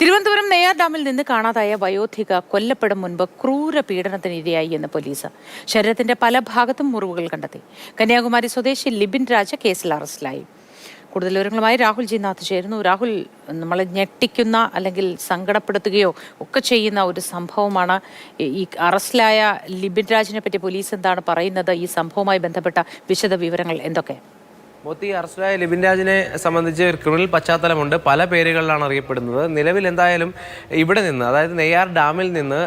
തിരുവനന്തപുരം നെയ്യാർ ഡാമിൽ നിന്ന് കാണാതായ വയോധിക കൊല്ലപ്പെടും മുൻപ് ക്രൂര പീഡനത്തിന് ഇരയായി എന്ന് പോലീസ്. ശരീരത്തിന്റെ പല ഭാഗത്തും മുറിവുകൾ കണ്ടെത്തി. കന്യാകുമാരി സ്വദേശി ലിബിൻ രാജ കേസിൽ അറസ്റ്റിലായി. കൂടുതൽ വിവരങ്ങളുമായി രാഹുൽ ജി നാഥ് ചേരുന്നു. രാഹുൽ, നമ്മളെ ഞെട്ടിക്കുന്ന അല്ലെങ്കിൽ സങ്കടപ്പെടുത്തുകയോ ഒക്കെ ചെയ്യുന്ന ഒരു സംഭവമാണ്. ഈ അറസ്റ്റിലായ ലിബിൻ രാജിനെ പറ്റി പോലീസ് എന്താണ് പറയുന്നത്? ഈ സംഭവവുമായി ബന്ധപ്പെട്ട വിശദ വിവരങ്ങൾ എന്തൊക്കെ? മോത്തി, അറസ്റ്റിലായ ലിബിൻ രാജിനെ സംബന്ധിച്ച് ഒരു ക്രിമിനൽ പശ്ചാത്തലമുണ്ട്. പല പേരുകളിലാണ് അറിയപ്പെടുന്നത്. നിലവിൽ എന്തായാലും ഇവിടെ നിന്ന്, അതായത് നെയ്യാർ ഡാമിൽ നിന്ന്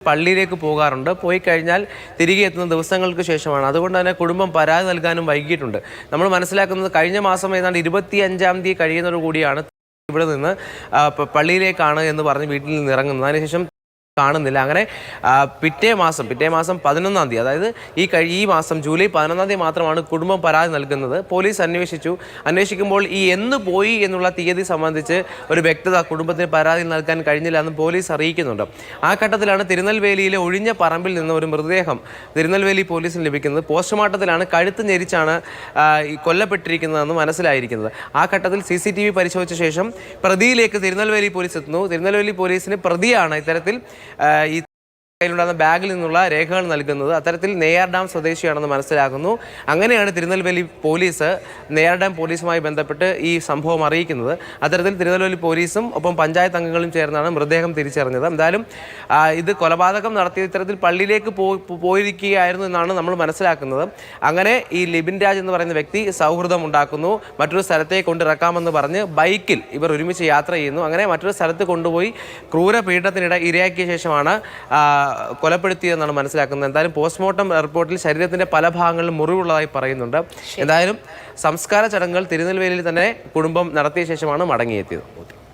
പള്ളിയിലേക്ക് പോകാറുണ്ട്. പോയി കഴിഞ്ഞാൽ തിരികെ എത്തുന്ന ദിവസങ്ങൾക്ക് ശേഷമാണ്. അതുകൊണ്ട് തന്നെ കുടുംബം പരാതി നൽകാനും വൈകിയിട്ടുണ്ട്. നമ്മൾ മനസ്സിലാക്കുന്നത് കഴിഞ്ഞ മാസം ഏതാണ്ട് 25-ാം തീയതി കഴിയുന്നതോടുകൂടിയാണ് ഇവിടെ നിന്ന് പള്ളിയിലേക്കാണ് എന്ന് പറഞ്ഞ് വീട്ടിൽ നിന്ന് ഇറങ്ങുന്നത്. അതിനുശേഷം കാണുന്നില്ല. അങ്ങനെ പിറ്റേ മാസം 11-ാം തീയതി, അതായത് ഈ മാസം ജൂലൈ 11-ാം തീയതി മാത്രമാണ് കുടുംബം പരാതി നൽകുന്നത്. പോലീസ് അന്വേഷിക്കുമ്പോൾ ഈ എന്ന് പോയി എന്നുള്ള തീയതി സംബന്ധിച്ച് ഒരു വ്യക്തത കുടുംബത്തിന് പരാതി നൽകാൻ കഴിഞ്ഞില്ല എന്ന് പോലീസ് അറിയിക്കുന്നുണ്ട്. ആ ഘട്ടത്തിലാണ് തിരുനെൽവേലിയിലെ ഒഴിഞ്ഞ പറമ്പിൽ നിന്ന് ഒരു മൃതദേഹം തിരുനെൽവേലി പോലീസിന് ലഭിക്കുന്നത്. പോസ്റ്റ്മോർട്ടത്തിലാണ് കഴുത്ത് ഞെരിച്ചാണ് കൊല്ലപ്പെട്ടിരിക്കുന്നതെന്ന് മനസ്സിലായിരിക്കുന്നത്. ആ ഘട്ടത്തിൽ CCTV പരിശോധിച്ച ശേഷം പ്രതിയിലേക്ക് തിരുനെൽവേലി പോലീസ് എത്തുന്നു. തിരുനെൽവേലി പോലീസിന് പ്രതിയാണ് ഇത്തരത്തിൽ ഈ കയ്യിലുണ്ടാകുന്ന ബാഗിൽ നിന്നുള്ള രേഖകൾ നൽകുന്നത്. അത്തരത്തിൽ നെയ്യാർ ഡാം സ്വദേശിയാണെന്ന് മനസ്സിലാക്കുന്നു. അങ്ങനെയാണ് തിരുനെൽവേലി പോലീസ് നെയ്യാർ ഡാം പോലീസുമായി ബന്ധപ്പെട്ട് ഈ സംഭവം അറിയിക്കുന്നത്. അത്തരത്തിൽ തിരുനെൽവേലി പോലീസും ഒപ്പം പഞ്ചായത്ത് അംഗങ്ങളും ചേർന്നാണ് മൃതദേഹം തിരിച്ചറിഞ്ഞത്. എന്തായാലും ഇത് കൊലപാതകം നടത്തിയ ഇത്തരത്തിൽ പള്ളിയിലേക്ക് പോയിരിക്കുകയായിരുന്നു എന്നാണ് നമ്മൾ മനസ്സിലാക്കുന്നത്. അങ്ങനെ ഈ ലിബിൻ രാജ് എന്ന് പറയുന്ന വ്യക്തി സൗഹൃദം ഉണ്ടാക്കുന്നു. മറ്റൊരു സ്ഥലത്തേക്ക് കൊണ്ടിറക്കാമെന്ന് പറഞ്ഞ് ബൈക്കിൽ ഇവർ ഒരുമിച്ച് യാത്ര ചെയ്യുന്നു. അങ്ങനെ മറ്റൊരു സ്ഥലത്ത് കൊണ്ടുപോയി ക്രൂര പീഡനത്തിനിടെ ഇരയാക്കിയ ശേഷമാണ് കൊലപ്പെടുത്തിയതെന്നാണ് മനസ്സിലാക്കുന്നത്. എന്തായാലും പോസ്റ്റ്മോർട്ടം റിപ്പോർട്ടിൽ ശരീരത്തിന്റെ പല ഭാഗങ്ങളിലും മുറിവുള്ളതായി പറയുന്നുണ്ട്. എന്തായാലും സംസ്കാര ചടങ്ങുകൾ തിരുനെൽവേലിയിൽ തന്നെ കുടുംബം നടത്തിയ ശേഷമാണ് മടങ്ങിയെത്തിയത്.